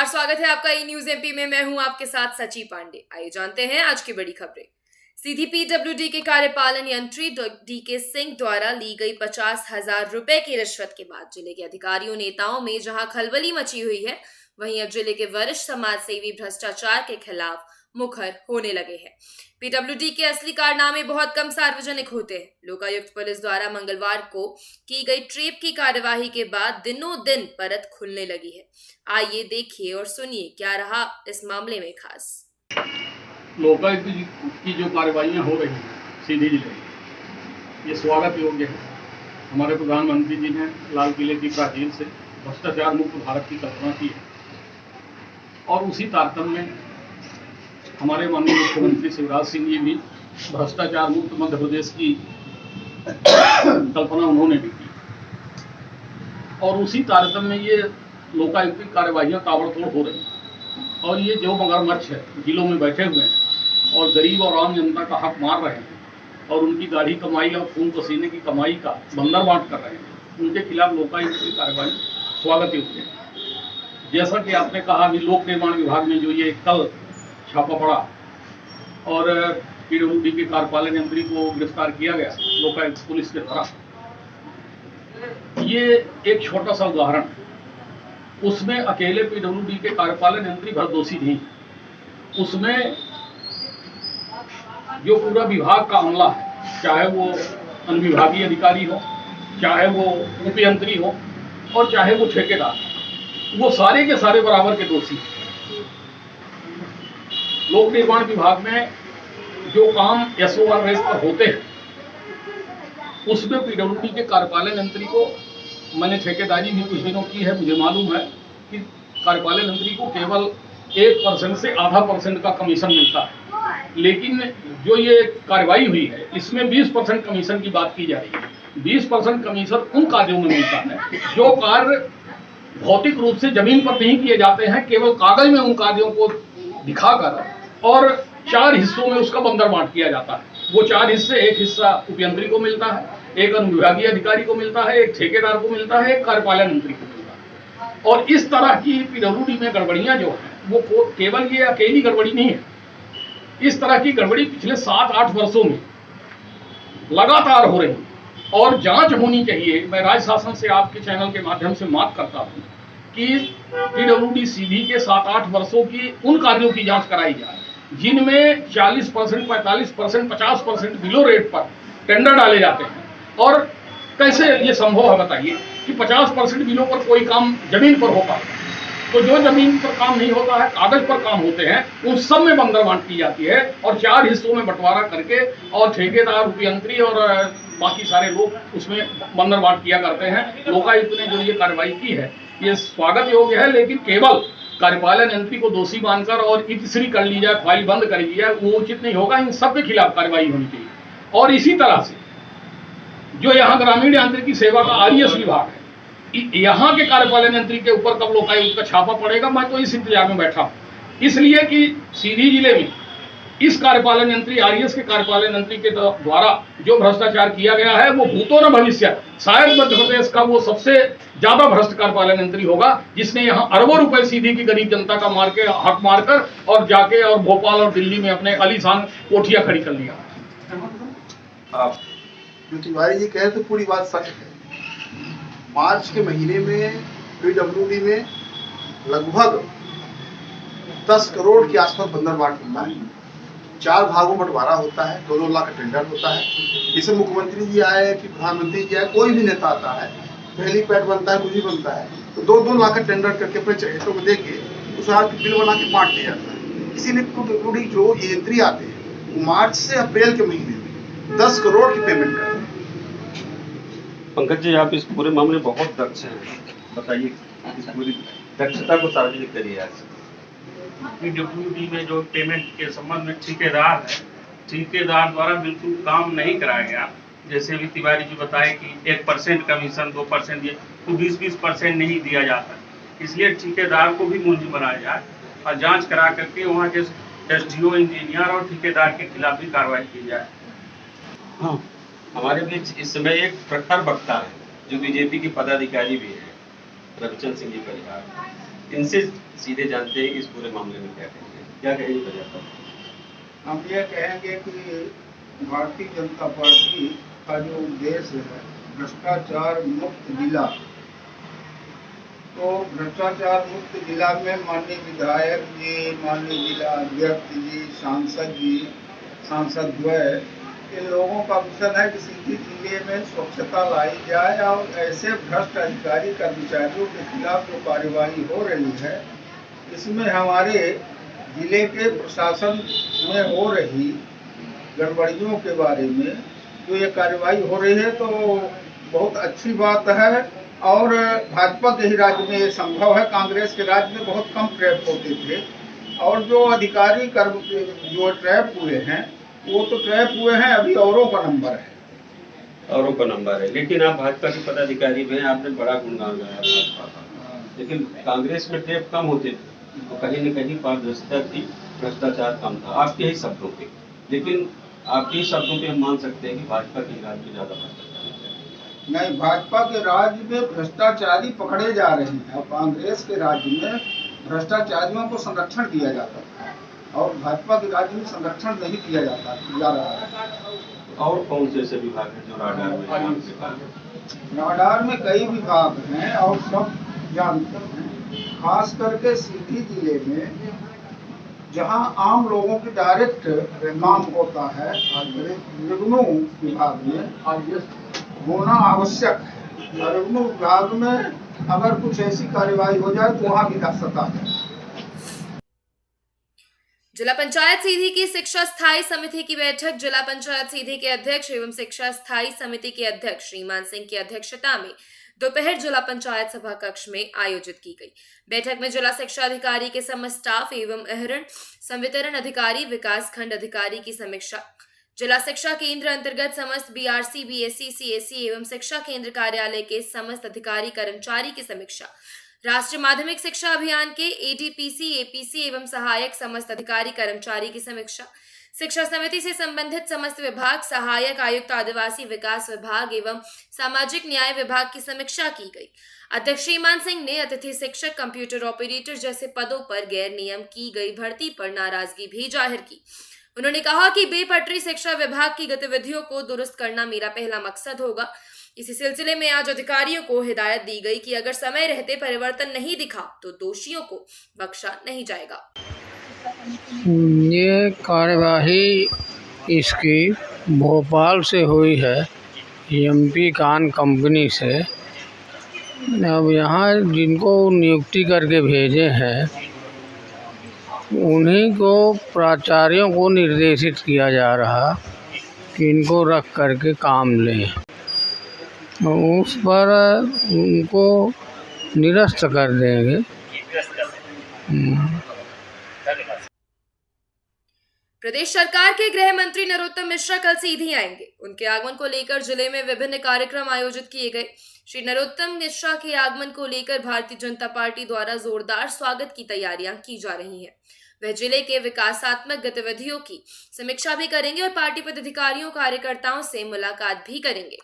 स्वागत है आपका ई न्यूज एमपी में। मैं हूं आपके साथ सची पांडे। आइए जानते हैं आज की बड़ी खबरें। सीधी पीडब्ल्यूडी के कार्यपालन यंत्री डीके सिंह द्वारा ली गई 50,000 रुपए की रिश्वत के बाद जिले के अधिकारियों नेताओं में जहां खलबली मची हुई है, वहीं अब जिले के वरिष्ठ समाज सेवी भ्रष्टाचार के खिलाफ मुखर होने लगे हैं। पीडब्ल्यूडी के असली कारनामे बहुत कम सार्वजनिक होते हैं। लोकायुक्त पुलिस द्वारा मंगलवार को की गई ट्रेप की कार्यवाही के बाद दिनों दिन परत खुलने लगी है। आइए देखिए और सुनिए क्या रहा इस मामले में खास। लोकायुक्त की जो कार्यवाहियाँ हो रही हैं सीधी जिले में, ये स्वागत योग्य है। हमारे प्रधानमंत्री जी ने लाल किले की प्राचीर से भ्रष्टाचार मुक्त भारत की कल्पना की है और उसी तारतम्य में हमारे माननीय मुख्यमंत्री शिवराज सिंह जी भी भ्रष्टाचार मुक्त मध्य प्रदेश की कल्पना उन्होंने भी की और उसी तारतम्य में ये लोकायुक्त की कार्यवाहियाँ ताबड़तोड़ हो रही हैं। और ये जो मगरमच्छ है जिलों में बैठे हुए हैं और गरीब और आम जनता का हक मार रहे हैं और उनकी दाढ़ी कमाई और खून पसीने की कमाई का बंदरबांट कर रहे हैं, उनके खिलाफ लोकायुक्त की कार्यवाही स्वागत योग्य है। जैसा कि आपने कहा कि लोक निर्माण विभाग में जो ये कल छापा पड़ा और पीडब्ल्यूडी के कार्यपालन यंत्री को गिरफ्तार किया गया लोकायुक्त पुलिस के द्वारा, ये एक छोटा सा उदाहरण है। उसमें अकेले पीडब्ल्यूडी के कार्यपालन यंत्री भर दोषी नहीं, उसमें जो पूरा विभाग का अमला है, चाहे वो अनुविभागीय अधिकारी हो, चाहे वो उपयंत्री हो और चाहे वो ठेकेदार, वो सारे के सारे बराबर के दोषी हैं। लोक निर्माण विभाग में जो काम एसओआर रेस पर होते हैं उसमें पीडब्ल्यूडी के कार्यपालन यंत्री को, मैंने ठेकेदारी भी कुछ दिनों की है, मुझे मालूम है कि कार्यपालन यंत्री को केवल 1% से आधा % का कमीशन मिलता है। लेकिन जो ये कार्रवाई हुई है इसमें 20% कमीशन की बात की जा रही है। 20% कमीशन उन कार्यों में मिलता है जो कार्य भौतिक रूप से जमीन पर नहीं किए जाते हैं, केवल कागज में उन कार्यों को दिखाकर और 4 हिस्सों में उसका बंदरबांट किया जाता है। वो 4 हिस्से, एक हिस्सा उपयंत्री को मिलता है, एक अनुविभागीय अधिकारी को मिलता है, एक ठेकेदार को मिलता है, एक कार्यपालन मंत्री को मिलता है। और इस तरह की पीडब्ल्यूडी में गड़बड़ियां जो हैं वो केवल ये अकेली गड़बड़ी नहीं है। इस तरह की गड़बड़ी पिछले 7-8 वर्षों में लगातार हो रही और जांच होनी चाहिए। मैं राज्य शासन से आपके चैनल के माध्यम से मांग करता हूं कि पीडब्ल्यूडी सीधी के 7-8 वर्षों की उन कार्यों की जांच कराई जाए जिनमें 40%, 45%, 50% बिलो रेट पर टेंडर डाले जाते हैं। और कैसे ये संभव है बताइए कि 50% बिलों पर कोई काम जमीन पर होता है, तो जो जमीन पर काम नहीं होता है, कागज पर काम होते हैं, उन सब में बंदरबांट की जाती है और 4 हिस्सों में बंटवारा करके और ठेकेदार, उपयंत्री और बाकी सारे लोग उसमें बंदरबांट किया करते हैं। लोकायुक्त ने जो ये कार्रवाई की है ये स्वागत योग्य है, लेकिन केवल कार्यपालन यंत्री को दोषी मानकर और इतनी कर ली जाए, फाइल बंद कर ली जाए, वो उचित नहीं होगा। इन सब के खिलाफ कार्रवाई होनी चाहिए। और इसी तरह से जो यहाँ ग्रामीण यांत्रिकी सेवा का आरईएस विभाग है, यहाँ के कार्यपालन यंत्री के ऊपर कब लोकायुक्त का छापा पड़ेगा, मैं तो इस इंतजार में बैठा हूँ। इसलिए कि सीधी जिले में इस कार्यपालन यंत्री, आरईएस के कार्यपालन यंत्री के द्वारा जो भ्रष्टाचार किया गया है वो भूतो न भविष्य, शायद मध्य प्रदेश का वो सबसे ज्यादा भ्रष्ट कार्यपालन यंत्री होगा जिसने यहाँ अरबों रुपए सीधी की गरीब जनता का मार के, हक मारकर और जाके और भोपाल और दिल्ली में अपने आलीशान कोठियां खड़ी कर लिया। जो तिवारी जी कहे तो पूरी बात सच है। मार्च के महीने में पीडब्ल्यूडी में लगभग 10 करोड़ के आसपास बंदरबांट होता है। 4 भागों बंटवारा होता है, 2-2 लाख का टेंडर होता है। इसे मुख्यमंत्री जी आए कि प्रधानमंत्री जी आए, कोई भी नेता आता है, पहली पैड बनता है, कुछ भी बनता है, तो 2-2 लाख का टेंडर करके अपने चहेतों को देके उस बिल बना के बांट लिया जाता है। इसीलिए पीडब्ल्यूडी जो यंत्री आते हैं वो मार्च से अप्रैल के महीने में 10 करोड़ की पेमेंट करते हैं। पंकज जी, आप इस पूरे मामले में बहुत दक्ष हैं, बताइए इस पूरी दक्षता को सार्वजनिक करिए। आज पीडब्ल्यूडी में जो पेमेंट के संबंध में ठेकेदार है, ठेकेदार द्वारा बिल्कुल काम नहीं कराया गया। जैसे अभी तिवारी जी बताए कि 1% कमीशन, 2% ये तो 20% नहीं दिया जाता। इसलिए ठेकेदार को भी मुंजी बनाया जाए और जांच करा करके वहाँ के एसडीओ, इंजीनियर और ठेकेदार के खिलाफ भी कार्रवाई की जाए। हाँ, हमारे बीच इस समय एक प्रखर वक्ता है जो बीजेपी के पदाधिकारी भी है, रविचंद्र सिंह जी परिवार। इनसे सीधे जानते हैं कि इस पूरे मामले में क्या कहेंगे, क्या कहेंगे भाजपा? हम ये कहेंगे कि भारतीय जनता पार्टी का जो उद्देश्य है भ्रष्टाचार मुक्त जिला, तो भ्रष्टाचार मुक्त जिला में माननीय विधायक जी, माननीय जिला अध्यक्ष जी, सांसद द्वय, इन लोगों का मिशन है कि सीधी जिले में स्वच्छता लाई जाए और ऐसे भ्रष्ट अधिकारी कर्मचारियों के खिलाफ जो कार्यवाही हो रही है, इसमें हमारे जिले के प्रशासन में हो रही गड़बड़ियों के बारे में जो ये कार्रवाई हो रही है तो बहुत अच्छी बात है। और भाजपा के ही राज्य में ये संभव है, कांग्रेस के राज्य में बहुत कम ट्रैप होते थे और जो अधिकारी कर्म जो ट्रैप हुए हैं वो तो ट्रैप हुए हैं, अभी औरों का नंबर है। औरों का नंबर है, लेकिन आप भाजपा के पदाधिकारी में आपने बड़ा गुणगान गाया भाजपा का, लेकिन कांग्रेस में ट्रैप कम होते थे तो कहीं न कहीं पारदर्शिता थी, भ्रष्टाचार कम था, आपके ही शब्दों पे। लेकिन आपके ही शब्दों पे हम मान सकते हैं कि भाजपा के राज्य में ज्यादा भ्रष्टाचार नहीं, भाजपा के राज्य में भ्रष्टाचारी पकड़े जा रहे हैं और कांग्रेस के राज्य में भ्रष्टाचारियों को संरक्षण दिया जाता है और भाजपा के राज्य में संरक्षण नहीं किया जा रहा है। और कौन से ऐसे विभाग हैं जो राडार में हैं आपके पास? राडार में कई विभाग हैं और सब जानते हैं, खास करके सीधी जिले में जहां आम लोगों की डायरेक्ट काम होता है, रेवेन्यू विभाग में होना आवश्यक है। रेवेन्यू विभाग में अगर कुछ ऐसी कार्यवाही हो जाए तो वहां भी दक्षता है। जिला पंचायत सीधी की शिक्षा स्थायी समिति की बैठक जिला पंचायत सीधी के अध्यक्ष एवं शिक्षा स्थायी समिति के अध्यक्ष श्रीमान सिंह की अध्यक्षता में दोपहर जिला पंचायत सभा कक्ष में आयोजित की गई। बैठक में जिला शिक्षा अधिकारी के समस्त स्टाफ एवं अहरण संवितरण अधिकारी, विकास खंड अधिकारी की समीक्षा, जिला शिक्षा केंद्र अंतर्गत समस्त बीआरसी, बीएससी, सीएससी एवं शिक्षा केंद्र कार्यालय के समस्त अधिकारी कर्मचारी की समीक्षा, राष्ट्रीय माध्यमिक शिक्षा अभियान के एडीपीसी, एपीसी एवं सहायक समस्त अधिकारी कर्मचारी की समीक्षा, शिक्षा समिति से संबंधित समस्त विभाग, सहायक आयुक्त आदिवासी विकास विभाग एवं सामाजिक न्याय विभाग की समीक्षा की गई। अध्यक्ष श्रीमान सिंह ने अतिथि शिक्षक, कंप्यूटर ऑपरेटर जैसे पदों पर गैर नियम की गई भर्ती पर नाराजगी भी जाहिर की। उन्होंने कहा कि बेपटरी शिक्षा विभाग की गतिविधियों को दुरुस्त करना मेरा पहला मकसद होगा। इसी सिलसिले में आज अधिकारियों को हिदायत दी गई कि अगर समय रहते परिवर्तन नहीं दिखा तो दोषियों को बख्शा नहीं जाएगा। ये कार्यवाही इसकी भोपाल से हुई है, एमपी कान कंपनी से। अब यहाँ जिनको नियुक्ति करके भेजे हैं उन्हीं को प्राचार्यों को निर्देशित किया जा रहा कि इनको रख करके काम लें, उस पर उनको निरस्त कर देंगे। प्रदेश सरकार के गृह मंत्री नरोत्तम मिश्रा कल सीधी आएंगे। उनके आगमन को लेकर जिले में विभिन्न कार्यक्रम आयोजित किए गए। श्री नरोत्तम मिश्रा के आगमन को लेकर भारतीय जनता पार्टी द्वारा जोरदार स्वागत की तैयारियां की जा रही हैं। वह जिले के विकासात्मक गतिविधियों की समीक्षा भी करेंगे और पार्टी पदाधिकारियों कार्यकर्ताओं से मुलाकात भी करेंगे।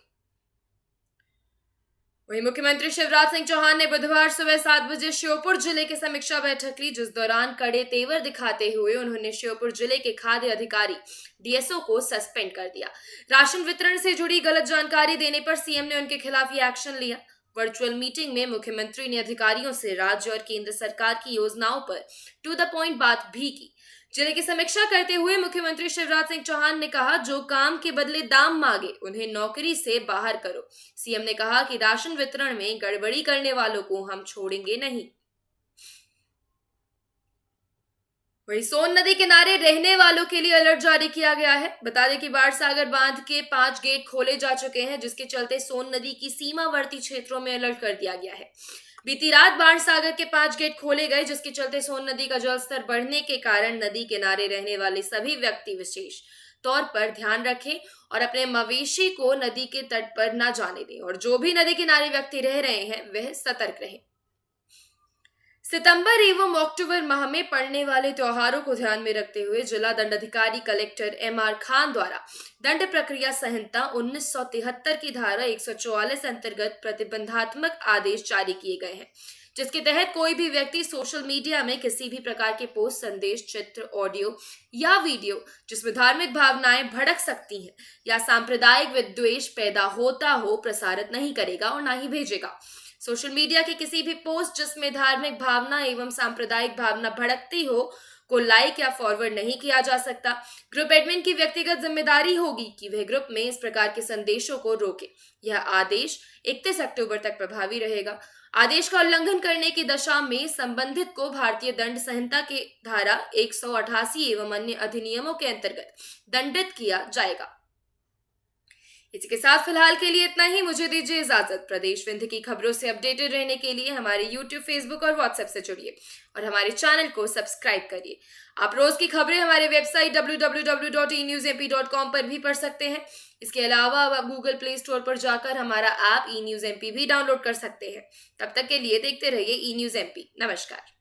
वहीं मुख्यमंत्री शिवराज सिंह चौहान ने बुधवार सुबह 7 बजे श्योपुर जिले की समीक्षा बैठक ली, जिस दौरान कड़े तेवर दिखाते हुए उन्होंने श्योपुर जिले के खाद्य अधिकारी डीएसओ को सस्पेंड कर दिया। राशन वितरण से जुड़ी गलत जानकारी देने पर सीएम ने उनके खिलाफ ये एक्शन लिया। वर्चुअल मीटिंग में मुख्यमंत्री ने अधिकारियों से राज्य और केंद्र सरकार की योजनाओं पर टू द पॉइंट बात भी की। जिले की समीक्षा करते हुए मुख्यमंत्री शिवराज सिंह चौहान ने कहा, जो काम के बदले दाम मांगे उन्हें नौकरी से बाहर करो। सीएम ने कहा कि राशन वितरण में गड़बड़ी करने वालों को हम छोड़ेंगे नहीं। वहीं सोन नदी किनारे रहने वालों के लिए अलर्ट जारी किया गया है। बता दें कि बाणसागर बांध के 5 गेट खोले जा चुके हैं, जिसके चलते सोन नदी की सीमावर्ती क्षेत्रों में अलर्ट कर दिया गया है। बीती रात बाणसागर के 5 गेट खोले गए, जिसके चलते सोन नदी का जलस्तर बढ़ने के कारण नदी किनारे रहने वाले सभी व्यक्ति विशेष तौर पर ध्यान रखें और अपने मवेशी को नदी के तट पर न जाने दें और जो भी नदी किनारे व्यक्ति रह रहे हैं वह सतर्क रहें। सितंबर एवं अक्टूबर माह में पड़ने वाले त्योहारों को ध्यान में रखते हुए जिला दंडाधिकारी कलेक्टर एमआर खान द्वारा दंड प्रक्रिया संहिता 1973 की धारा 144 अंतर्गत प्रतिबंधात्मक आदेश जारी किए गए हैं, जिसके तहत कोई भी व्यक्ति सोशल मीडिया में किसी भी प्रकार के पोस्ट, संदेश, चित्र, ऑडियो या वीडियो जिसमें धार्मिक भावनाएं भड़क सकती हैं या सांप्रदायिक विद्वेष पैदा होता हो प्रसारित नहीं करेगा और ना ही भेजेगा। सोशल मीडिया के किसी भी पोस्ट जिसमें धार्मिक भावना एवं सांप्रदायिक भावना भड़कती हो को लाइक या फॉरवर्ड नहीं किया जा सकता। ग्रुप एडमिन की व्यक्तिगत जिम्मेदारी होगी कि वह ग्रुप में इस प्रकार के संदेशों को रोके। यह आदेश 31 अक्टूबर तक प्रभावी रहेगा। आदेश का उल्लंघन करने की दशा में संबंधित को भारतीय दंड संहिता के धारा 188 एवं अन्य अधिनियमों के अंतर्गत दंडित किया जाएगा। इसी के साथ फिलहाल के लिए इतना ही। मुझे दीजिए इजाजत। प्रदेश विंध्य की खबरों से अपडेटेड रहने के लिए हमारे YouTube, Facebook और WhatsApp से जुड़िए और हमारे चैनल को सब्सक्राइब करिए। आप रोज की खबरें हमारे वेबसाइट www.enewsmp.com पर भी पढ़ सकते हैं। इसके अलावा आप गूगल प्ले स्टोर पर जाकर हमारा ऐप E-News MP भी डाउनलोड कर सकते हैं। तब तक के लिए देखते रहिए E-News MP। नमस्कार।